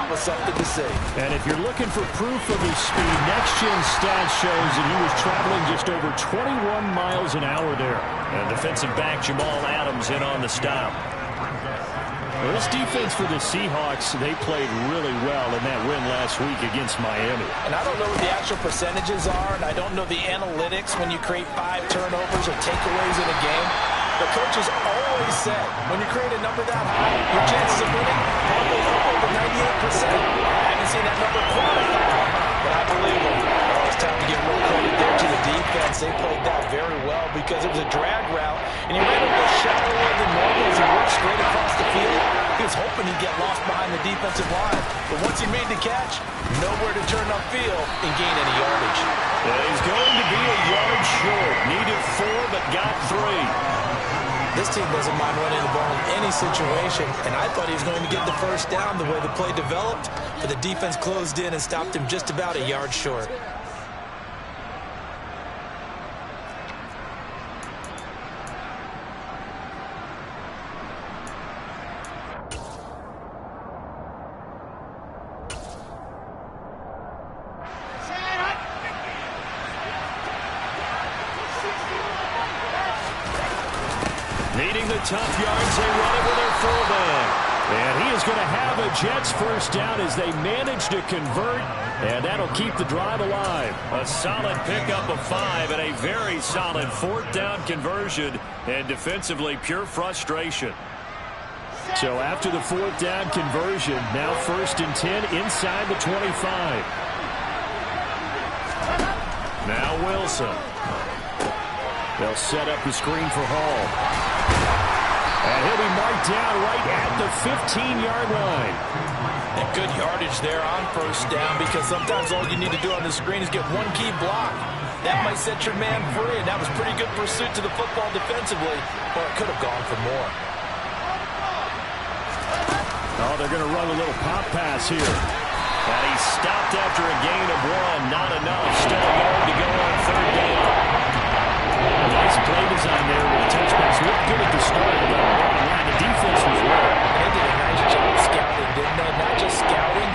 was something to see. And if you're looking for proof of his speed, next-gen stats shows that he was traveling just over 21 miles an hour there. And defensive back Jamal Adams in on the stop. Well, this defense for the Seahawks, they played really well in that win last week against Miami. And I don't know what the actual percentages are, and I don't know the analytics when you create 5 turnovers or takeaways in a game. The coaches always said, when you create a number that high, your chances of winning probably up over 98%. I haven't seen that number quantified, but I believe them. Oh, it's time to give real credit there to the defense. They played that very well because it was a drag route, and he ran a little shallower than normal as he worked straight across the field. He was hoping he'd get lost behind the defensive line, but once he made the catch, nowhere to turn upfield and gain any yardage. Yeah, he's going to be a yard short. Needed 4, but got 3. This team doesn't mind running the ball in any situation, and I thought he was going to get the first down the way the play developed, but the defense closed in and stopped him just about a yard short. Needing the tough yards, they run it with their fullback. And he is going to have a Jets first down as they manage to convert, and that'll keep the drive alive. A solid pickup of 5 and a very solid 4th down conversion, and defensively pure frustration. So after the 4th down conversion, now 1st and 10 inside the 25. Now Wilson. They'll set up the screen for Hall. And he'll be marked down right at the 15-yard line. And good yardage there on first down, because sometimes all you need to do on the screen is get one key block. That might set your man free, and that was pretty good pursuit to the football defensively, or it could have gone for more. Oh, they're going to run a little pop pass here. And he stopped after a gain of 1. Not enough. Still a yard to go on 3rd down. A nice play design there with the touchbacks. Looked good at the start, but the defense was well. They did a nice job scouting, didn't they? Not just scouting,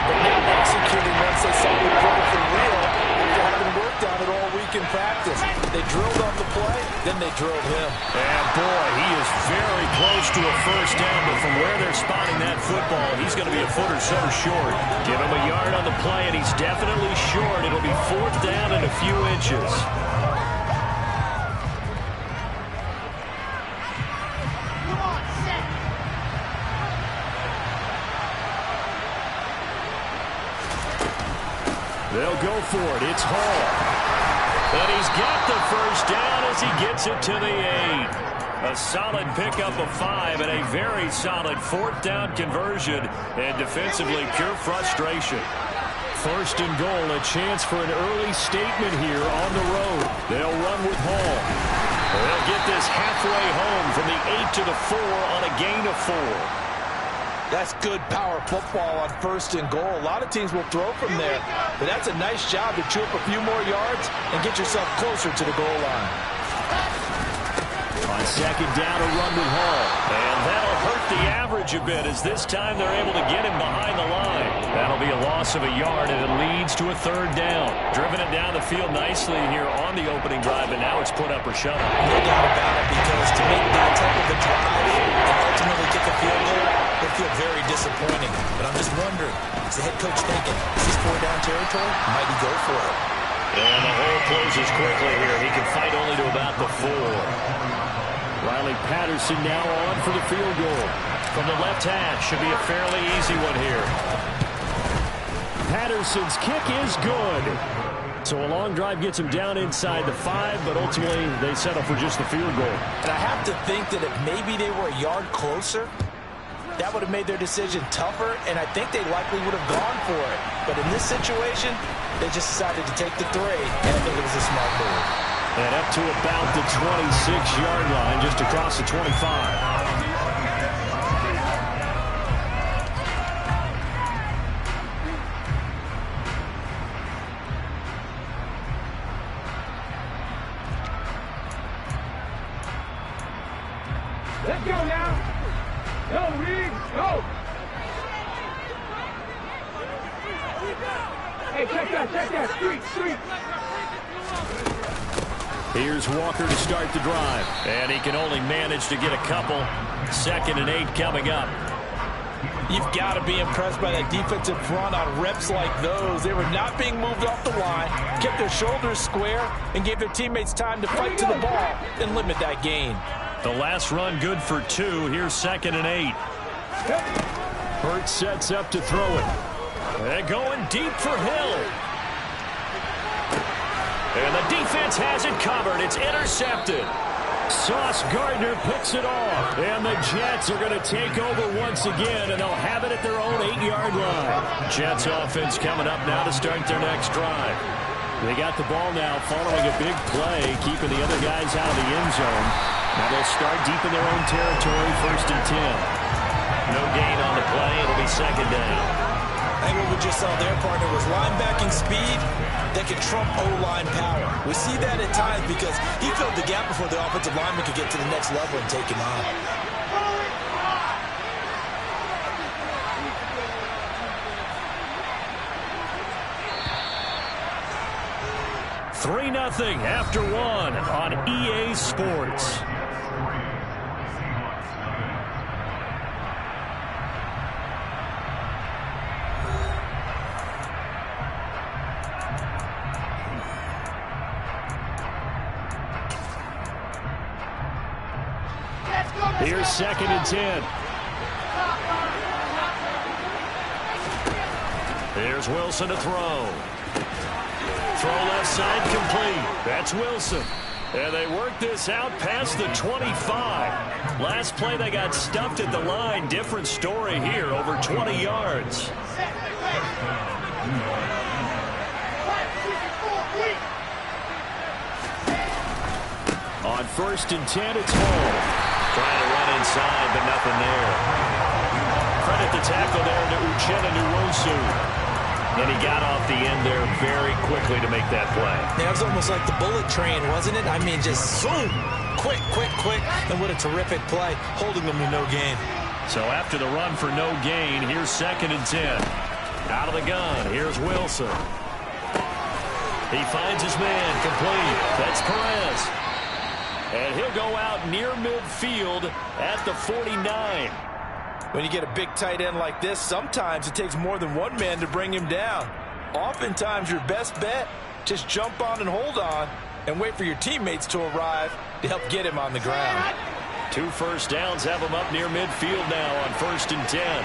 but now executing once they saw the play for real. After having worked on it all week in practice. They drilled on the play, then they drilled him. And boy, he is very close to a first down, but from where they're spotting that football, he's going to be a foot or so short. Give him a yard on the play, and he's definitely short. It'll be 4th down and a few inches. They'll go for it. It's Hall. And he's got the first down as he gets it to the 8. A solid pickup of 5 and a very solid 4th down conversion. And defensively, pure frustration. 1st and goal, a chance for an early statement here on the road. They'll run with Hall. They'll get this halfway home from the 8 to the 4 on a gain of 4. That's good power football on 1st and goal. A lot of teams will throw from there, but that's a nice job to chew up a few more yards and get yourself closer to the goal line. On 2nd down, a run with Hall. And that'll hurt the average a bit, as this time they're able to get him behind the line. That'll be a loss of a yard, and it leads to a 3rd down. Driven it down the field nicely here on the opening drive, and now it's put up or shut up. No doubt about it, because to make that type of a drive and ultimately kick a field goal would feel very disappointing. But I'm just wondering, is the head coach thinking, is this 4-down territory? Might he go for it? And the hole closes quickly here. He can fight only to about the 4. Riley Patterson now on for the field goal. From the left hash, should be a fairly easy one here. Patterson's kick is good. So a long drive gets him down inside the 5, but ultimately they settle for just the field goal. And I have to think that if maybe they were a yard closer, that would have made their decision tougher, and I think they likely would have gone for it. But in this situation, they just decided to take the 3, and I think it was a smart move. And up to about the 26-yard line, just across the 25. Let's go now. Go, Reed, go. Here's Walker to start the drive. And he can only manage to get a couple. 2nd and 8 coming up. You've got to be impressed by that defensive front on reps like those. They were not being moved off the line, kept their shoulders square, and gave their teammates time to fight to the ball and limit that gain. The last run good for 2. Here's 2nd and 8. Hurts sets up to throw it. And going deep for Hill. And the defense has it covered. It's intercepted. Sauce Gardner picks it off. And the Jets are going to take over once again, and they'll have it at their own 8-yard line. Jets offense coming up now to start their next drive. They got the ball now following a big play, keeping the other guys out of the end zone. Now they'll start deep in their own territory, 1st and 10. No gain on the play. It'll be 2nd down. I think what we just saw their partner was linebacking speed that can trump O-line power. We see that at times because he filled the gap before the offensive lineman could get to the next level and take him on. $3-0 after 1 on EA Sports. Here's 2nd and 10. Here's Wilson to throw. Throw left side complete. That's Wilson. And they work this out past the 25. Last play they got stuffed at the line. Different story here, over 20 yards. On 1st and 10, it's Hall. Trying to run inside, but nothing there. Credit the tackle there to Uchenna Nwosu. And he got off the end there very quickly to make that play. Yeah, it was almost like the bullet train, wasn't it? I mean, just zoom. Quick, quick, quick. And what a terrific play, holding them to no gain. So after the run for no gain, here's 2nd and 10. Out of the gun, here's Wilson. He finds his man, complete. That's Perez. And he'll go out near midfield at the 49. When you get a big tight end like this, sometimes it takes more than one man to bring him down. Oftentimes, your best bet, just jump on and hold on and wait for your teammates to arrive to help get him on the ground. 2 first downs have him up near midfield now on 1st and 10.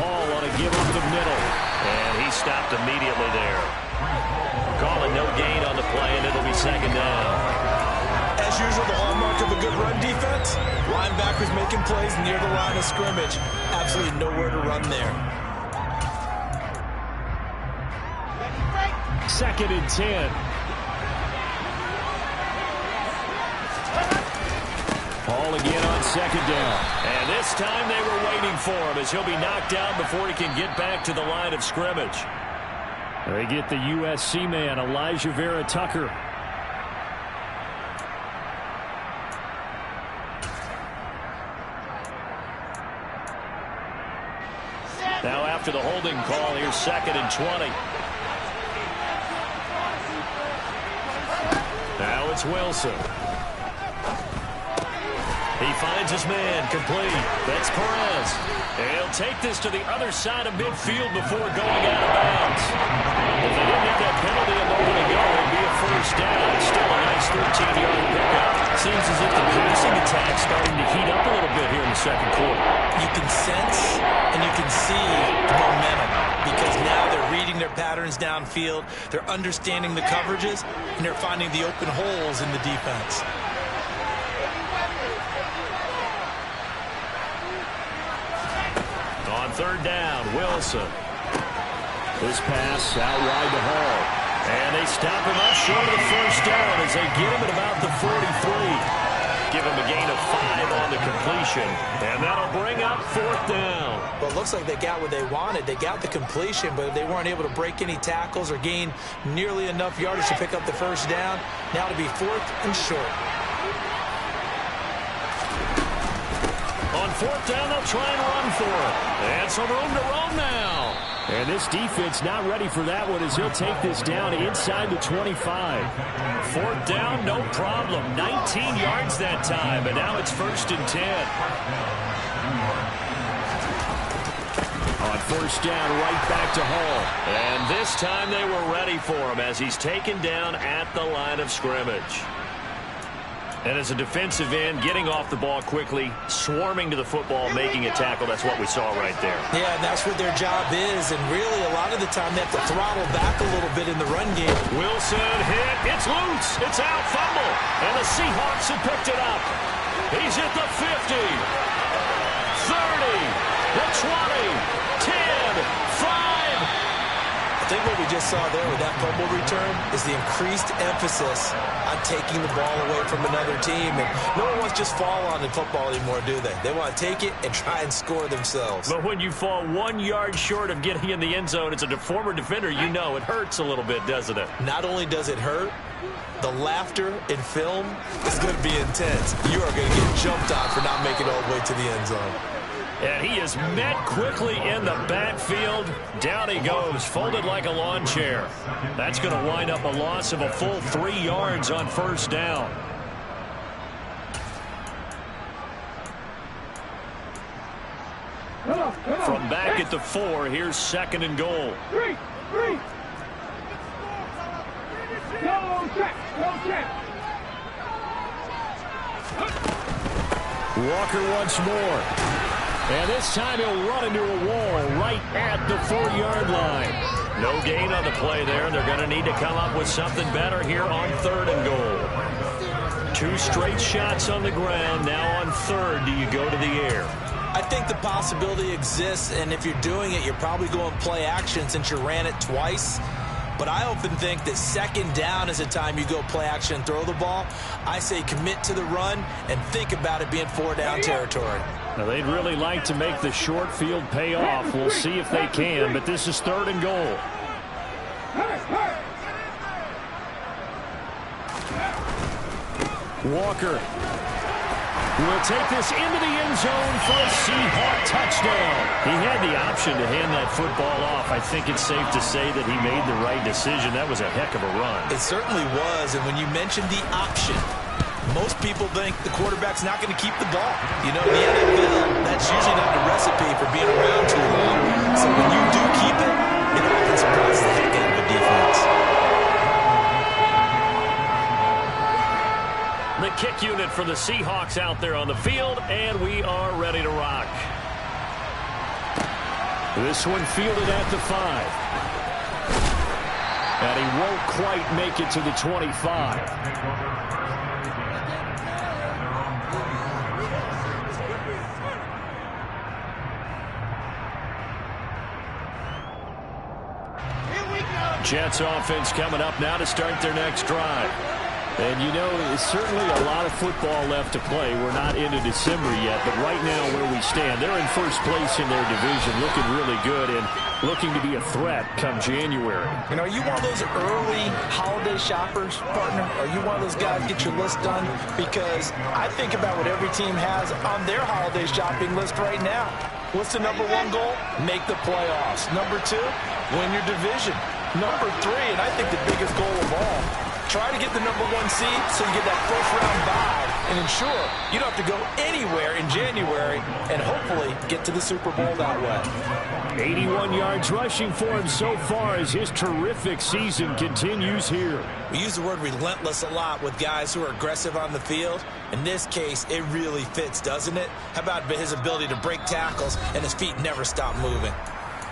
Hall on a give up the middle. And he stopped immediately there. Calling no gain on the play, and it'll be 2nd down. As usual, the hallmark of a good run defense, linebackers making plays near the line of scrimmage. Absolutely nowhere to run there. 2nd and 10. Hall again on 2nd down. And this time they were waiting for him as he'll be knocked down before he can get back to the line of scrimmage. They get the USC man, Elijah Vera Tucker. Now after the holding call, here's 2nd and 20. Now it's Wilson. He finds his man, complete. That's Perez. And he'll take this to the other side of midfield before going out of bounds. If they didn't have that penalty a moment ago, it'd be a first down. Still a nice 13-yard pickup. Seems as if the passing attack's starting to heat up a little bit here in the 2nd quarter. You can sense and you can see the momentum because now they're reading their patterns downfield, they're understanding the coverages, and they're finding the open holes in the defense. On 3rd down, Wilson. This pass out wide to Hall. And they stop him up short of the first down as they get him at about the 43. Give him a gain of 5 on the completion. And that'll bring up 4th down. Well, it looks like they got what they wanted. They got the completion, but they weren't able to break any tackles or gain nearly enough yardage to pick up the first down. Now to be 4th and short. On fourth down, they'll try and run for it. And some room to roam now. And this defense not ready for that one as he'll take this down inside the 25. Fourth down, no problem. 19 yards that time, but now it's 1st and 10. On first down, right back to Hall. And this time they were ready for him as he's taken down at the line of scrimmage. And as a defensive end, getting off the ball quickly, swarming to the football, making a tackle, that's what we saw right there. Yeah, and that's what their job is. And really, a lot of the time, they have to throttle back a little bit in the run game. Wilson hit. It's loose. It's out. Fumble. And the Seahawks have picked it up. He's at the 50. 30. The 20. 10. 5. I think what we just saw there with that fumble return is the increased emphasis on taking the ball away from another team. And no one wants to just fall on in football anymore, do they? They want to take it and try and score themselves. But when you fall 1 yard short of getting in the end zone as a former defender, you know it hurts a little bit, doesn't it? Not only does it hurt, the laughter in film is going to be intense. You are going to get jumped on for not making it all the way to the end zone. And he is met quickly in the backfield. Down he goes, folded like a lawn chair. That's going to wind up a loss of a full 3 yards on first down. From back at the 4, here's 2nd and goal. Three. Go check. Walker once more. And this time he'll run into a wall right at the 4-yard line. No gain on the play there. They're going to need to come up with something better here on 3rd and goal. 2 straight shots on the ground. Now on 3rd, do you go to the air? I think the possibility exists, and if you're doing it, you're probably going play action since you ran it twice. But I often think that 2nd down is the time you go play action and throw the ball. I say commit to the run and think about it being 4-down territory. Now, they'd really like to make the short field pay off. We'll see if they can, but this is 3rd and goal. Walker will take this into the end zone for a Seahawk touchdown. He had the option to hand that football off. I think it's safe to say that he made the right decision. That was a heck of a run. It certainly was, and when you mentioned the option, most people think the quarterback's not going to keep the ball. You know, in the NFL, that's usually not the recipe for being around too long. So when you do keep it, it often surprises the heck out of the defense. The kick unit for the Seahawks out there on the field, and we are ready to rock. This one fielded at the 5. And he won't quite make it to the 25. Jets offense coming up now to start their next drive. And, you know, there's certainly a lot of football left to play. We're not into December yet, but right now where we stand, they're in first place in their division, looking really good and looking to be a threat come January. You know, are you one of those early holiday shoppers, partner? Are you one of those guys get your list done? Because I think about what every team has on their holiday shopping list right now. What's the number 1 goal? Make the playoffs. Number 2, win your division. Number 3, and I think the biggest goal of all, try to get the number 1 seed so you get that first-round bye and ensure you don't have to go anywhere in January and hopefully get to the Super Bowl that way. 81 yards rushing for him so far as his terrific season continues here. We use the word relentless a lot with guys who are aggressive on the field. In this case, it really fits, doesn't it? How about his ability to break tackles and his feet never stop moving?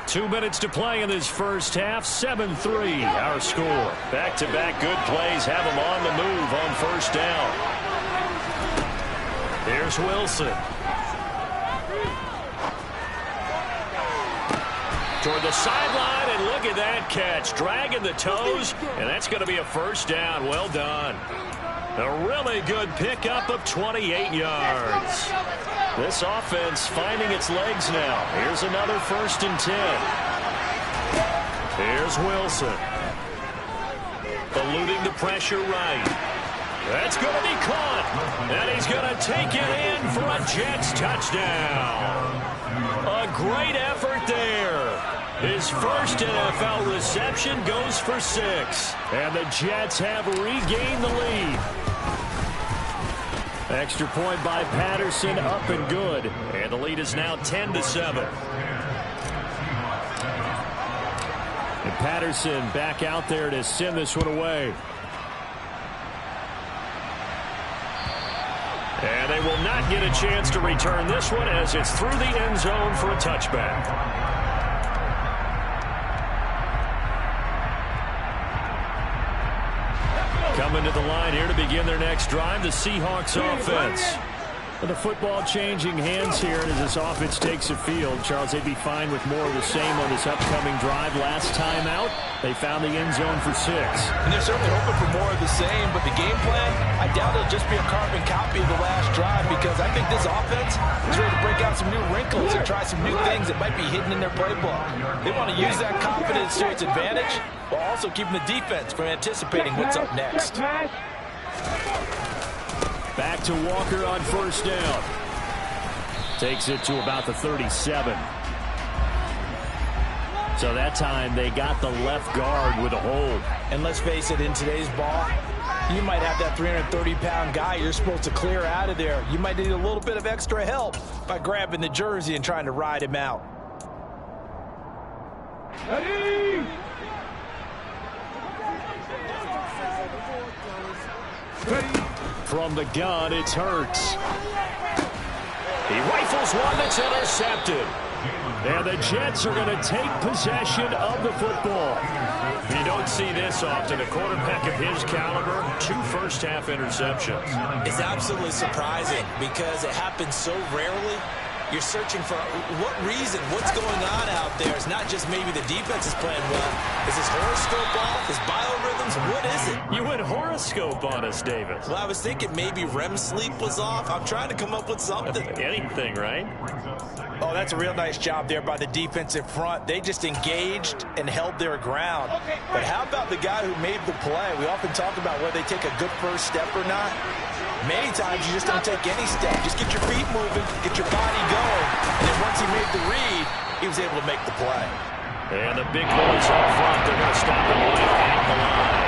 2 minutes to play in this first half. 7-3 our score. Back-to-back good plays have him on the move on first down. Here's Wilson. Toward the sideline, and look at that catch. Dragging the toes, and that's going to be a first down. Well done. A really good pickup of 28 yards. This offense finding its legs now. Here's another 1st and 10. Here's Wilson. Eluding the pressure right. That's going to be caught. And he's going to take it in in for a Jets touchdown. A great effort there. His first NFL reception goes for 6. And the Jets have regained the lead. Extra point by Patterson, up and good. And the lead is now 10-7. And Patterson back out there to send this one away. And they will not get a chance to return this one as it's through the end zone for a touchback. Coming to the line here to begin their next drive, the Seahawks offense. With the football changing hands here, and as this offense takes the field, Charles, they'd be fine with more of the same on this upcoming drive. Last time out, they found the end zone for 6. And they're certainly hoping for more of the same, but the game plan, I doubt it'll just be a carbon copy of the last drive, because I think this offense is ready to break out some new wrinkles and try some new things that might be hidden in their playbook. They want to use that confidence to its advantage, while also keeping the defense from anticipating what's up next. Back to Walker on first down. Takes it to about the 37. So that time they got the left guard with a hold. And let's face it, in today's ball, you might have that 330-pound guy you're supposed to clear out of there. You might need a little bit of extra help by grabbing the jersey and trying to ride him out. Ready? Ready? From the gun, it's Hurts. He rifles one that's intercepted. And the Jets are going to take possession of the football. You don't see this often. A quarterback of his caliber, 2 first-half interceptions. It's absolutely surprising because it happens so rarely. You're searching for what reason, what's going on out there. It's not just maybe the defense is playing well. Is his horoscope off? His biorhythms? What is it? You went horoscope on us, Davis. Well, I was thinking maybe REM sleep was off. I'm trying to come up with something. Anything, right? Oh, that's a real nice job there by the defensive front. They just engaged and held their ground. But how about the guy who made the play? We often talk about whether they take a good first step or not. Many times you just don't take any step. Just get your feet moving, get your body going. And then once he made the read, he was able to make the play. And the big boys up front, they're going to stop him right at the line.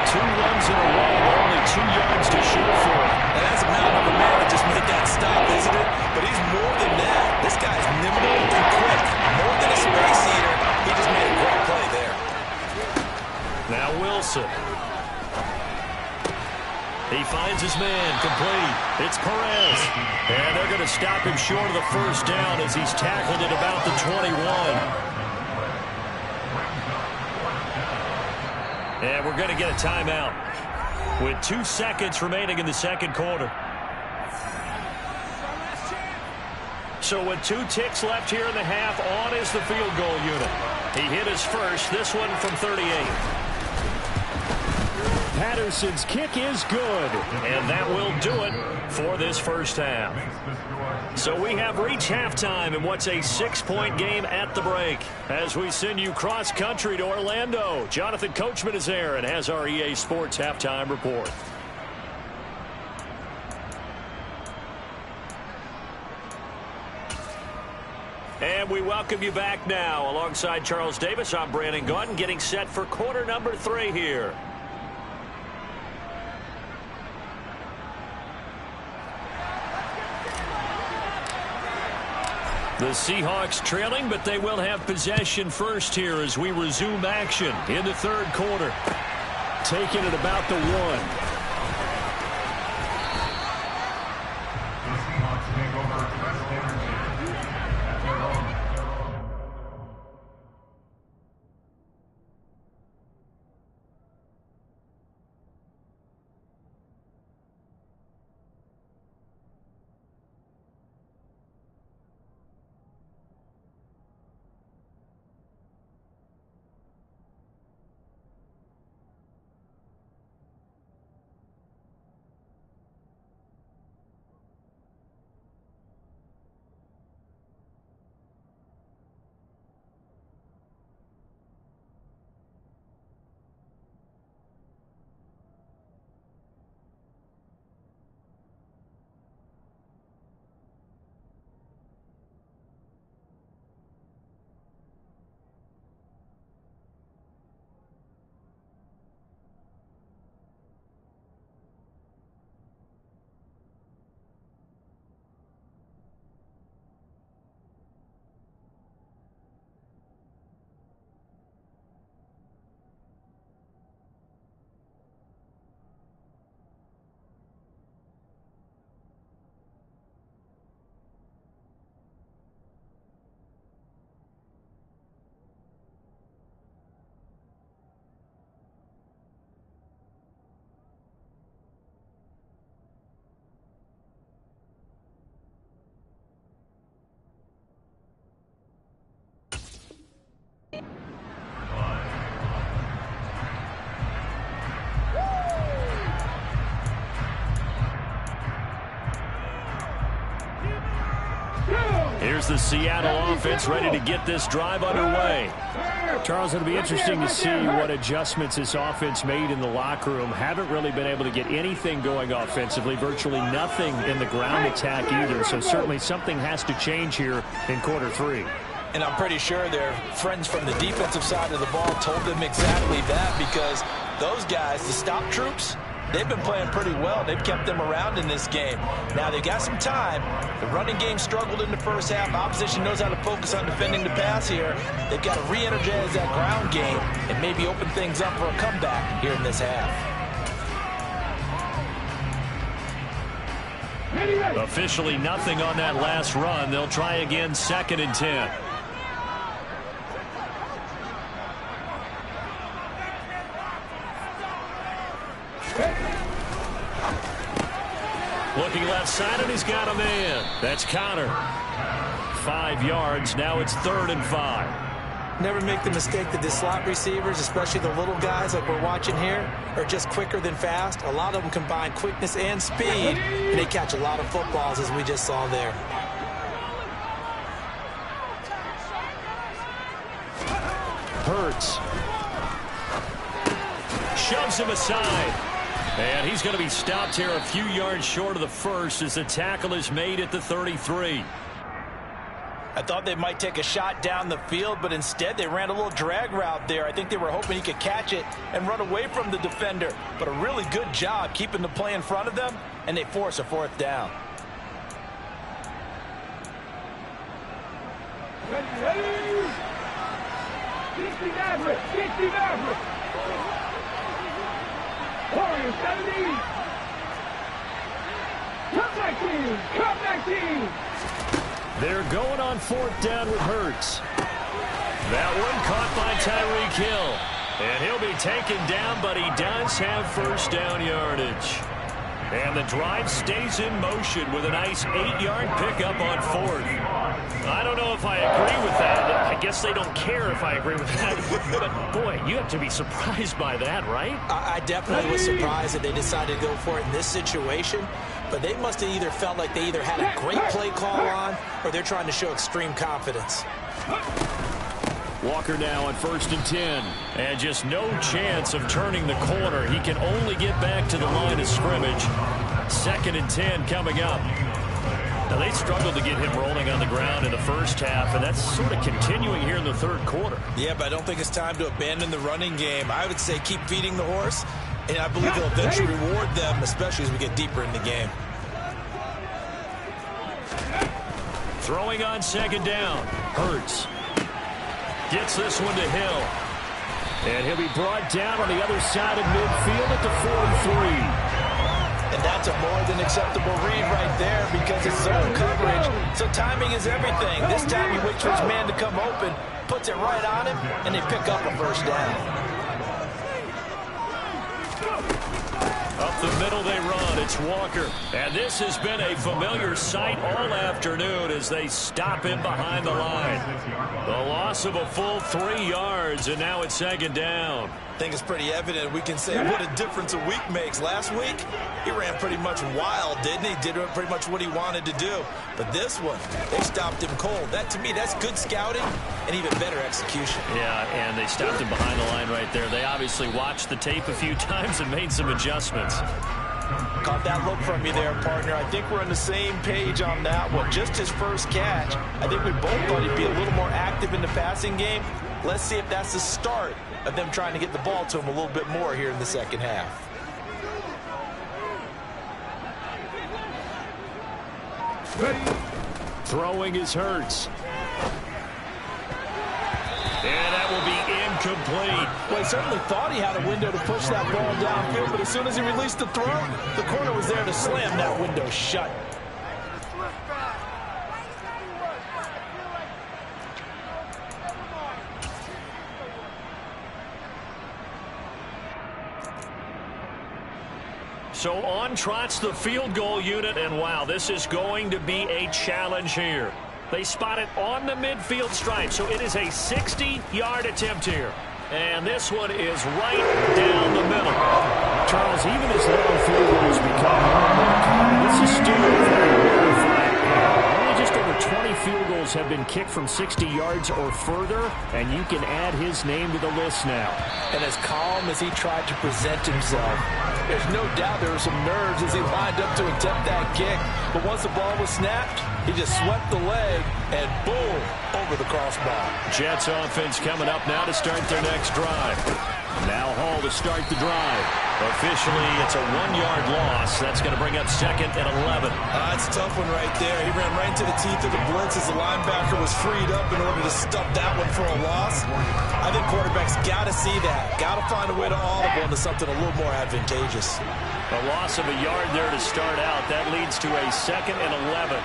2 runs in a row, only 2 yards to shoot for him. And that's a mountain of a man to just make that stop, isn't it? But he's more than that. This guy's nimble and quick. More than a space eater. He just made a great play there. Now Wilson. He finds his man, complete. It's Perez. And they're going to stop him short of the first down as he's tackled at about the 21. And we're going to get a timeout with 2 seconds remaining in the second quarter. So with 2 ticks left here in the half, on is the field goal unit. He hit his first, this one from 38. Patterson's kick is good. And that will do it for this first half. So we have reached halftime in what's a 6-point game at the break. As we send you cross-country to Orlando, Jonathan Coachman is there and has our EA Sports halftime report. And we welcome you back now. Alongside Charles Davis, I'm Brandon Gaudin, getting set for quarter number 3 here. The Seahawks trailing, but they will have possession first here as we resume action in the third quarter. Taking it about the 1. here's the Seattle offense ready to get this drive underway. Charles, it'll be interesting to see what adjustments this offense made in the locker room. Haven't really been able to get anything going offensively, virtually nothing in the ground attack either. So certainly something has to change here in quarter three. And I'm pretty sure their friends from the defensive side of the ball told them exactly that, because those guys, the stop troops, they've been playing pretty well. They've kept them around in this game. Now, they got some time. The running game struggled in the first half. Opposition knows how to focus on defending the pass here. They've got to re-energize that ground game and maybe open things up for a comeback here in this half. Officially nothing on that last run. They'll try again, 2nd and 10. Looking left side, and he's got a man. That's Connor. 5 yards. Now it's 3rd and 5. Never make the mistake that the slot receivers, especially the little guys like we're watching here, are just quicker than fast. A lot of them combine quickness and speed, and they catch a lot of footballs, as we just saw there. Hurts. Shoves him aside. And he's going to be stopped here a few yards short of the first as the tackle is made at the 33. I thought they might take a shot down the field, but instead they ran a little drag route there. I think they were hoping he could catch it and run away from the defender. But a really good job keeping the play in front of them, and they force a 4th down. Ready? 60 average. 60 average. Warriors 70. Come back team. Come back team. They're going on 4th down with Hurts. That one caught by Tyreek Hill. And he'll be taken down, but he does have 1st down yardage. And the drive stays in motion with a nice 8-yard pickup on 4th. I don't know if I agree with that. I guess they don't care if I agree with that. But, boy, you have to be surprised by that, right? I definitely was surprised that they decided to go for it in this situation. But they must have either felt like they either had a great play call on, or they're trying to show extreme confidence. Walker now on 1st and 10. And just no chance of turning the corner. He can only get back to the line of scrimmage. 2nd and 10 coming up. Now, they struggled to get him rolling on the ground in the first half, and that's sort of continuing here in the 3rd quarter. Yeah, but I don't think it's time to abandon the running game. I would say keep feeding the horse, and I believe they'll eventually reward them, especially as we get deeper in the game. Throwing on 2nd down. Hurts. Gets this one to Hill. And he'll be brought down on the other side of midfield at the 43. And that's a more than acceptable read right there, because it's zone coverage, so timing is everything. This time he waits for his man to come open, puts it right on him, and they pick up a 1st down. Up the middle they run. It's Walker. And this has been a familiar sight all afternoon as they stop him behind the line. The loss of a full 3 yards, and now it's 2nd down. I think it's pretty evident. We can say what a difference a week makes. Last week, he ran pretty much wild, didn't he? Did pretty much what he wanted to do. But this one, they stopped him cold. That, to me, that's good scouting and even better execution. Yeah, and they stopped him behind the line right there. They obviously watched the tape a few times and made some adjustments. Caught that look from you there, partner. I think we're on the same page on that one. Just his first catch. I think we both thought he'd be a little more active in the passing game. Let's see if that's the start of them trying to get the ball to him a little bit more here in the second half. Ready. Throwing is Hurts. And that will be incomplete. Well, he certainly thought he had a window to push that ball downfield, but as soon as he released the throw, the corner was there to slam that window shut. So on trots the field goal unit, and wow, this is going to be a challenge here. They spot it on the midfield stripe, so it is a 60-yard attempt here. And this one is right down the middle. Charles, even as long field goals become more common, this is still very rarefied. Only just over 20 field goals those have been kicked from 60 yards or further, and you can add his name to the list now. And as calm as he tried to present himself, there's no doubt there were some nerves as he lined up to attempt that kick. But once the ball was snapped, he just swept the leg and boom, over the crossbar. Jets offense coming up now to start their next drive. Now Hall to start the drive. Officially, it's a 1-yard loss. That's going to bring up 2nd and 11. That's a tough one right there. He ran right into the teeth of the blitz as the linebacker was freed up in order to stuff that one for a loss. I think quarterbacks got to see that. Got to find a way to audible into something a little more advantageous. A loss of a yard there to start out. That leads to a 2nd and 11.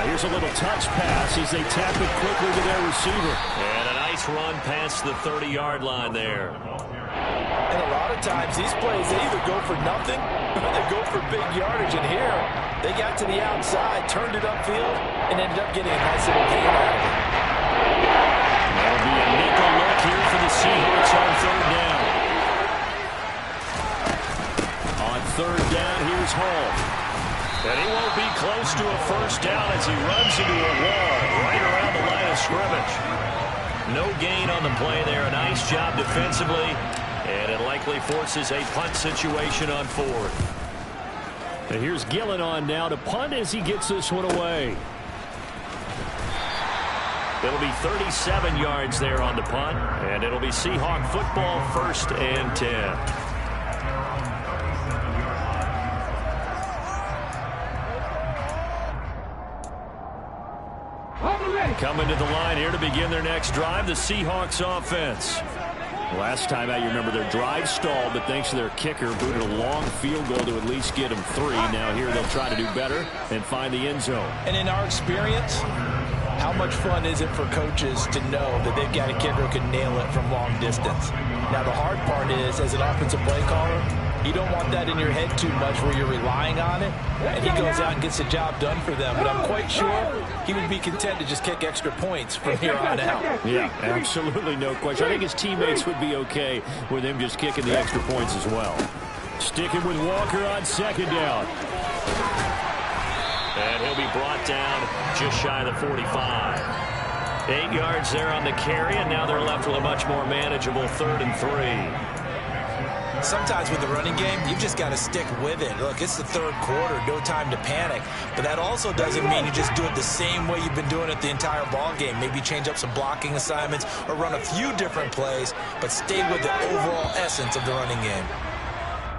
Here's a little touch pass as they tap it quickly to their receiver. And a nice run past the 30-yard line there. And a lot of times these plays, they either go for nothing or they go for big yardage. And here, they got to the outside, turned it upfield, and ended up getting a nice little gain out of it. That'll be a nickel look here for the Seahawks on 3rd down. On 3rd down, here's Hall. And he won't be close to a 1st down as he runs into a wall right around the line of scrimmage. No gain on the play there. A nice job defensively. And it likely forces a punt situation on 4th. And here's Gillen on now to punt as he gets this one away. It'll be 37 yards there on the punt. And it'll be Seahawk football, 1st and 10. Coming to the line here to begin their next drive, the Seahawks offense. Last time out, you remember their drive stalled, but thanks to their kicker, booted a long field goal to at least get them 3. Now here they'll try to do better and find the end zone. And in our experience, how much fun is it for coaches to know that they've got a kicker who can nail it from long distance? Now the hard part is, as an offensive play caller, you don't want that in your head too much where you're relying on it, and he goes out and gets the job done for them. But I'm quite sure he would be content to just kick extra points from here on out. Yeah, absolutely no question. I think his teammates would be okay with him just kicking the extra points as well. Sticking with Walker on 2nd down. And he'll be brought down just shy of the 45. 8 yards there on the carry, and now they're left with a much more manageable 3rd and 3. Sometimes with the running game, you've just got to stick with it. Look, it's the 3rd quarter, no time to panic. But that also doesn't mean you just do it the same way you've been doing it the entire ball game. Maybe change up some blocking assignments or run a few different plays, but stay with the overall essence of the running game.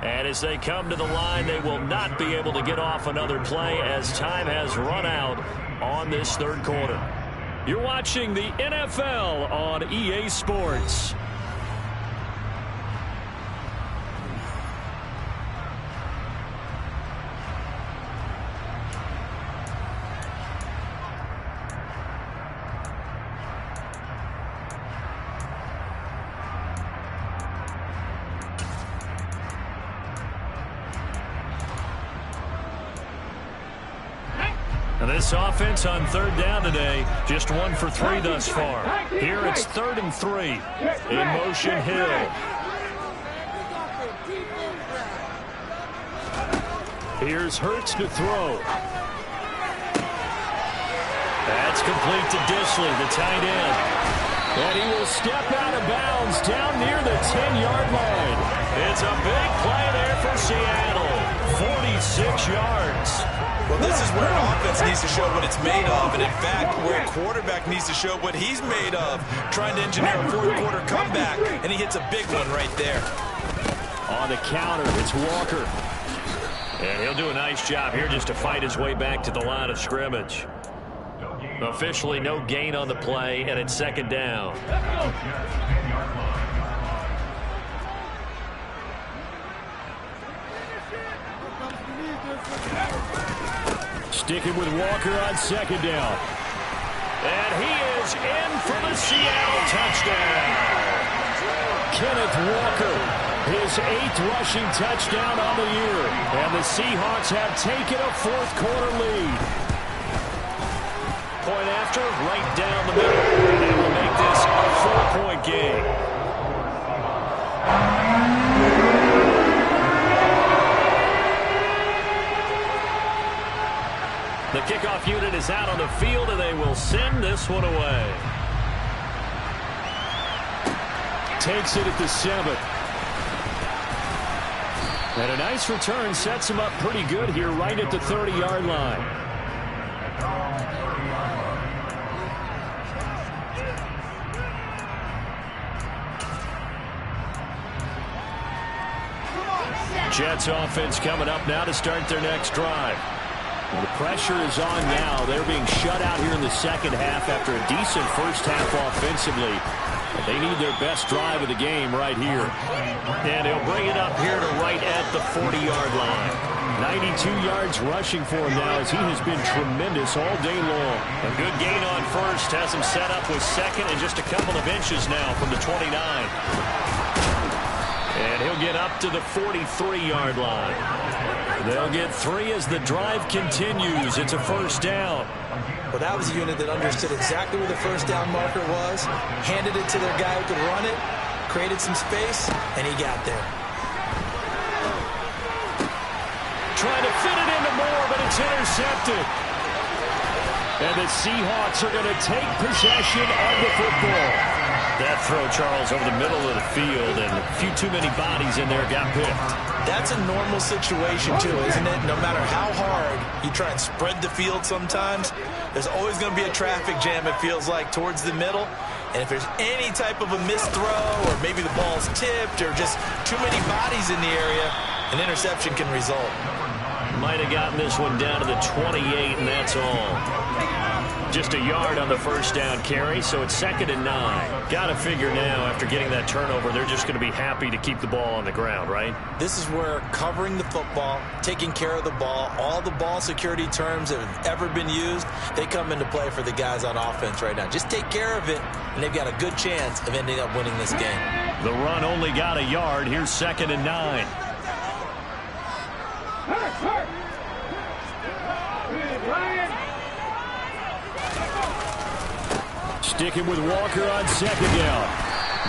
And as they come to the line, they will not be able to get off another play as time has run out on this 3rd quarter. You're watching the NFL on EA Sports. And this offense on 3rd down today, just 1 for 3 thus far. Here it's 3rd and 3. In motion, Hill. Here's Hurts to throw. That's complete to Disley, the tight end. And he will step out of bounds down near the 10-yard line. It's a big play there for Seattle. 46 yards. Well, this is where an offense needs to show what it's made of, and in fact, where a quarterback needs to show what he's made of, trying to engineer a 4th quarter comeback, and he hits a big one right there. On the counter, it's Walker. And he'll do a nice job here just to fight his way back to the line of scrimmage. Officially no gain on the play, and it's 2nd down. Sticking with Walker on 2nd down. And he is in for the Seattle touchdown. Kenneth Walker, his 8th rushing touchdown on the year. And the Seahawks have taken a 4th quarter lead. Point after, right down the middle. 3-point game. The kickoff unit is out on the field, and they will send this one away. Takes it at the 7. And a nice return sets him up pretty good here right at the 30-yard line. Jets offense coming up now to start their next drive. Well, the pressure is on now. They're being shut out here in the second half after a decent first half offensively. They need their best drive of the game right here. And he'll bring it up here to right at the 40-yard line. 92 yards rushing for him now as he has been tremendous all day long. A good gain on first has him set up with second and just a couple of inches now from the 29. And he'll get up to the 43-yard line. They'll get 3 as the drive continues. It's a first down. Well, that was a unit that understood exactly where the first down marker was, handed it to their guy who could run it, created some space, and he got there. Trying to fit it into Moore, but it's intercepted. And the Seahawks are going to take possession of the football. That throw, Charles, over the middle of the field, and a few too many bodies in there got picked. That's a normal situation, too, isn't it? No matter how hard you try and spread the field sometimes, there's always going to be a traffic jam, it feels like, towards the middle. And if there's any type of a missed throw, or maybe the ball's tipped, or just too many bodies in the area, an interception can result. Might have gotten this one down to the 28, and that's all. Just a yard on the first down carry, so it's 2nd and 9. Got to figure now, after getting that turnover, they're just going to be happy to keep the ball on the ground, right? This is where covering the football, taking care of the ball, all the ball security terms that have ever been used, they come into play for the guys on offense right now. Just take care of it, and they've got a good chance of ending up winning this game. The run only got a yard. Here's 2nd and 9. Sticking with Walker on 2nd down.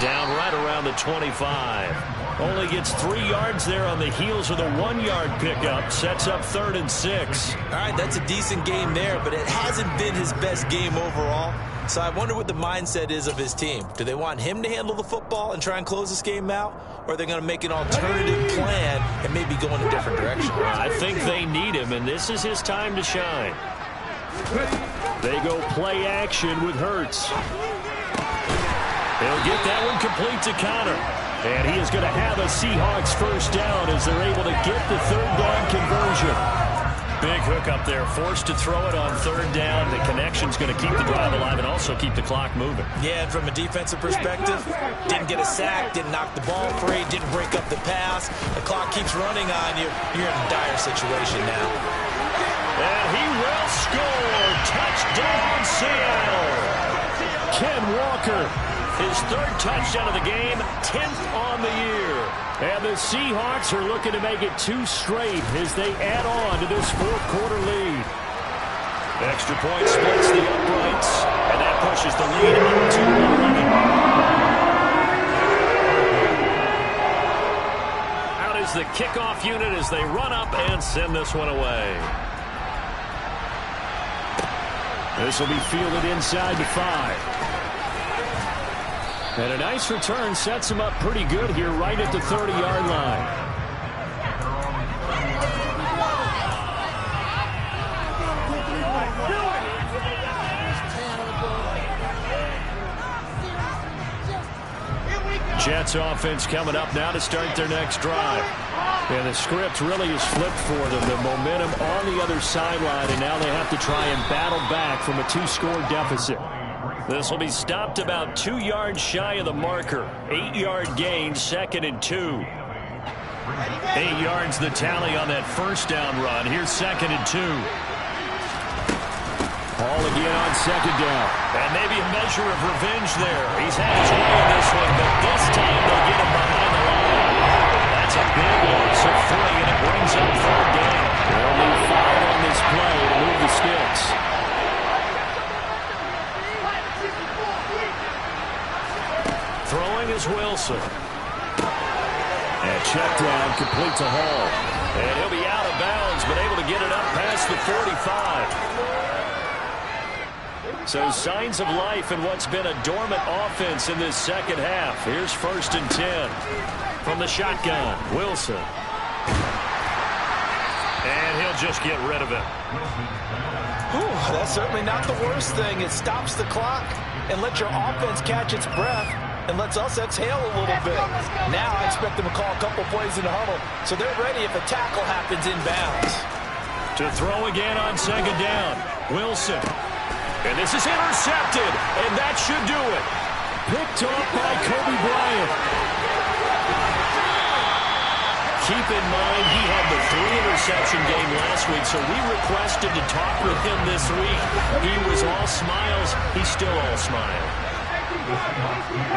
Down right around the 25. Only gets 3 yards there on the heels of the 1-yard pickup. Sets up 3rd and 6. All right, that's a decent game there, but it hasn't been his best game overall. So I wonder what the mindset is of his team. Do they want him to handle the football and try and close this game out? Or are they going to make an alternative plan and maybe go in a different direction? I think they need him, and this is his time to shine. They go play action with Hurts. He'll get that one complete to Connor. And he is going to have a Seahawks first down as they're able to get the 3rd down conversion. Big hook up there, forced to throw it on 3rd down. The connection's going to keep the drive alive and also keep the clock moving. Yeah, and from a defensive perspective, didn't get a sack, didn't knock the ball free, didn't break up the pass. The clock keeps running on you. You're in a dire situation now. And he will score. Touchdown, Seattle. Ken Walker. His 3rd touchdown of the game, 10th on the year. And the Seahawks are looking to make it 2 straight as they add on to this 4th quarter lead. Extra point splits the uprights, and that pushes the lead up to 11. Out is the kickoff unit as they run up and send this one away. This will be fielded inside the 5. And a nice return sets him up pretty good here right at the 30-yard line. Jets offense coming up now to start their next drive. And the script really is flipped for them. The momentum on the other sideline, and now they have to try and battle back from a 2-score deficit. This will be stopped about 2 yards shy of the marker. 8-yard gain, 2nd and 2. 8 yards the tally on that first down run. Here's 2nd and 2. Ball again on 2nd down. And maybe a measure of revenge there. He's had his way in this one, but this time they'll get him behind the line. That's a big loss of 3, and it brings up 3rd down. Only 5 on this play to move the sticks. throwing is Wilson. And check down, complete to Hall. And he'll be out of bounds, but able to get it up past the 45. So signs of life in what's been a dormant offense in this second half. Here's 1st and 10 from the shotgun. Wilson. And he'll just get rid of it. Ooh, that's certainly not the worst thing. It stops the clock and lets your offense catch its breath and lets us exhale a little bit. Now I expect them to call a couple plays in the huddle so they're ready if a tackle happens inbounds. To throw again on 2nd down. Wilson. And this is intercepted, and that should do it. Picked off by Kobe Bryant. Keep in mind he had the 3-interception game last week, so we requested to talk with him this week. He was all smiles. He's still all smile.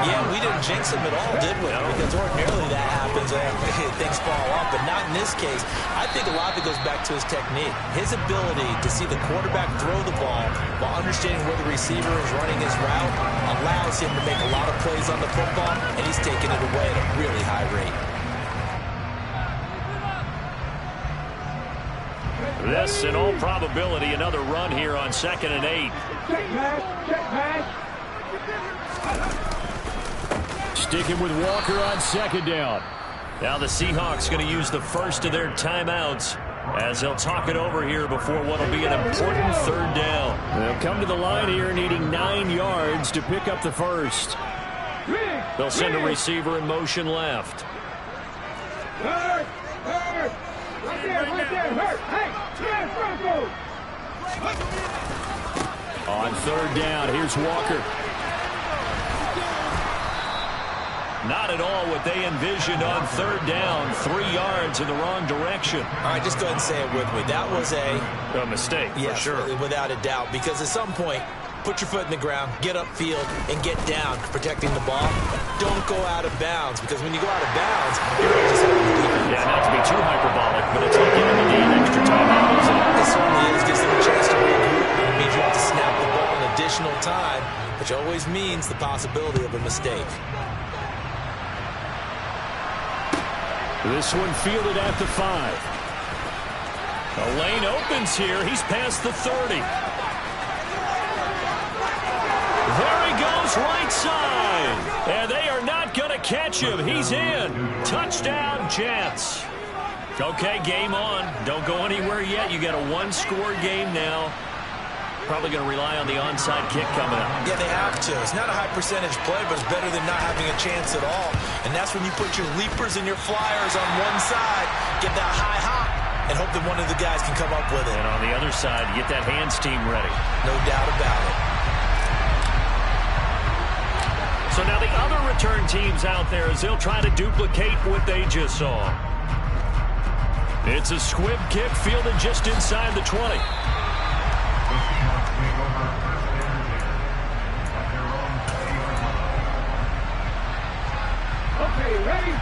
Yeah, we didn't jinx him at all, did we? No. Because ordinarily that happens and things fall off, but not in this case. I think a lot of it goes back to his technique. His ability to see the quarterback throw the ball while understanding where the receiver is running his route allows him to make a lot of plays on the football, and he's taking it away at a really high rate. This, in all probability, another run here on 2nd and 8. Check pass. Check pass. Sticking with Walker on 2nd down. Now the Seahawks going to use the first of their timeouts as they'll talk it over here before what will be an important 3rd down. They'll come to the line here needing 9 yards to pick up the first. They'll send a receiver in motion left. Hurt. Hurt. Right there. Hurt. Hey, Broncos. On 3rd down, here's Walker. Not at all what they envisioned on 3rd down. 3 yards in the wrong direction. All right, just go ahead and say it with me. That was a mistake, for sure. Without a doubt, because at some point, put your foot in the ground, get upfield, and get down, protecting the ball. Don't go out of bounds, because when you go out of bounds, you're really just having the defense. Yeah, not to be too hyperbolic, but it's like giving the game extra time out, isn't it? It certainly is. Gives them a chance to regroup. It means you have to snap the ball an additional time, which always means the possibility of a mistake. This one fielded at the 5. The lane opens here. He's past the 30. There he goes, right side. And they are not going to catch him. He's in. Touchdown, Jets. Okay, game on. Don't go anywhere yet. You got a 1-score game now. Probably going to rely on the onside kick coming up. Yeah, they have to. It's not a high percentage play, but it's better than not having a chance at all. And that's when you put your leapers and your flyers on one side, get that high hop, and hope that one of the guys can come up with it. And on the other side, get that hands team ready. No doubt about it. So now the other return teams out there as they'll try to duplicate what they just saw. It's a squib kick fielded just inside the 20.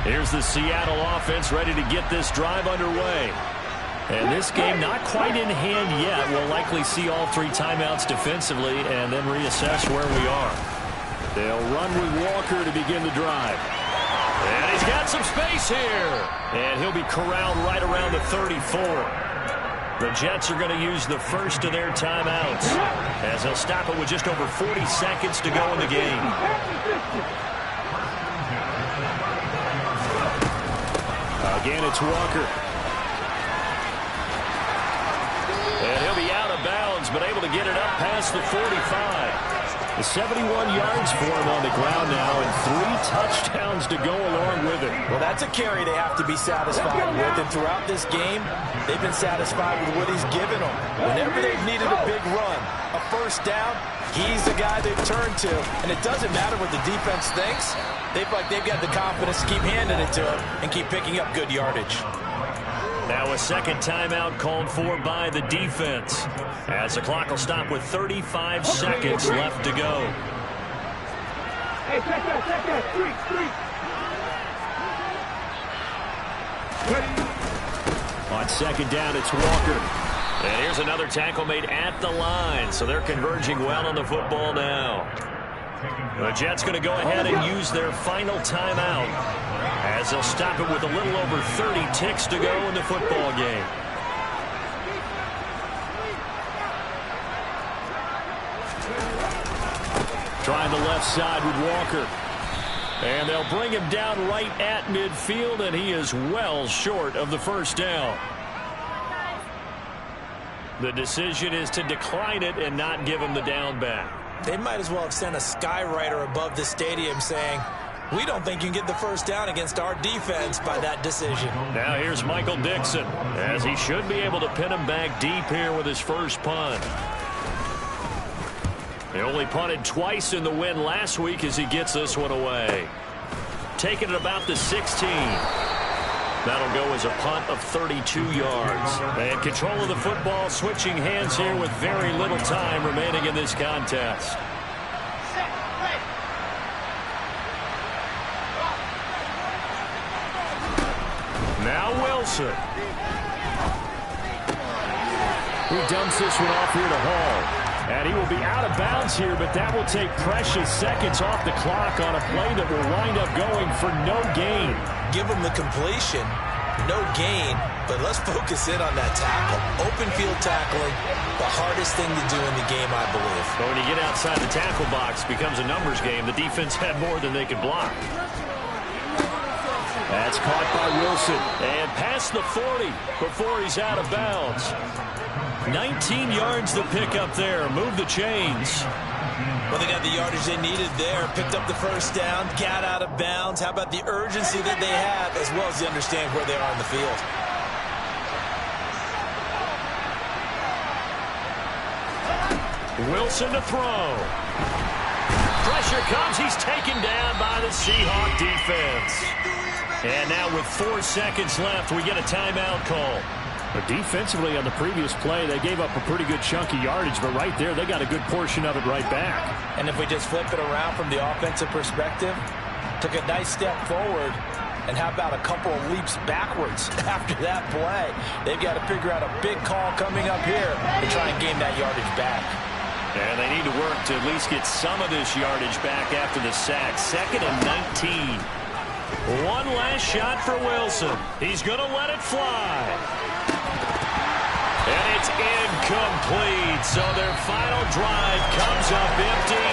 Here's the Seattle offense ready to get this drive underway. And this game not quite in hand yet. We'll likely see all 3 timeouts defensively and then reassess where we are. They'll run with Walker to begin the drive. And he's got some space here. And he'll be corralled right around the 34. The Jets are going to use the first of their timeouts as they'll stop it with just over 40 seconds to go in the game. Again, it's Walker. And he'll be out of bounds, but able to get it up past the 45. 71 yards for him on the ground now, and 3 touchdowns to go along with it. Well, that's a carry they have to be satisfied with, and throughout this game, they've been satisfied with what he's given them. Whenever they've needed a big run, a first down, he's the guy they've turned to, and it doesn't matter what the defense thinks. They've got the confidence to keep handing it to him and keep picking up good yardage. Now a second timeout called for by the defense as the clock will stop with 35 seconds left to go. Hey, check that, streak. On 2nd down, it's Walker. And here's another tackle made at the line, so they're converging well on the football now. The Jets going to go ahead and use their final timeout as they'll stop it with a little over 30 ticks to go in the football game. Trying the left side with Walker. And they'll bring him down right at midfield, and he is well short of the first down. The decision is to decline it and not give him the down back. They might as well have sent a skywriter above the stadium saying, we don't think you can get the first down against our defense by that decision. Now here's Michael Dixon, as he should be able to pin him back deep here with his first punt. He only punted twice in the win last week as he gets this one away. Taking it about the 16. That'll go as a punt of 32 yards. And control of the football switching hands here with very little time remaining in this contest. Now Wilson. He dumps this one off here to Hall. And he will be out of bounds here, but that will take precious seconds off the clock on a play that will wind up going for no gain. Give him the completion, no gain, but let's focus in on that tackle. Open field tackling, the hardest thing to do in the game, I believe. But when you get outside the tackle box, it becomes a numbers game. The defense had more than they could block. That's caught by Wilson. And past the 40 before he's out of bounds. 19 yards to pick up there. Move the chains. Well, they got the yardage they needed there. Picked up the first down, got out of bounds. How about the urgency that they have, as well as they understand where they are in the field. Wilson to throw. Pressure comes. He's taken down by the Seahawk defense. And now with 4 seconds left, we get a timeout call. But defensively on the previous play, they gave up a pretty good chunk of yardage, but right there, they got a good portion of it right back. And if we just flip it around from the offensive perspective, took a nice step forward, and how about a couple of leaps backwards after that play? They've got to figure out a big call coming up here to try and gain that yardage back. And they need to work to at least get some of this yardage back after the sack. 2nd and 19. One last shot for Wilson. He's going to let it fly. And it's incomplete. So their final drive comes up empty.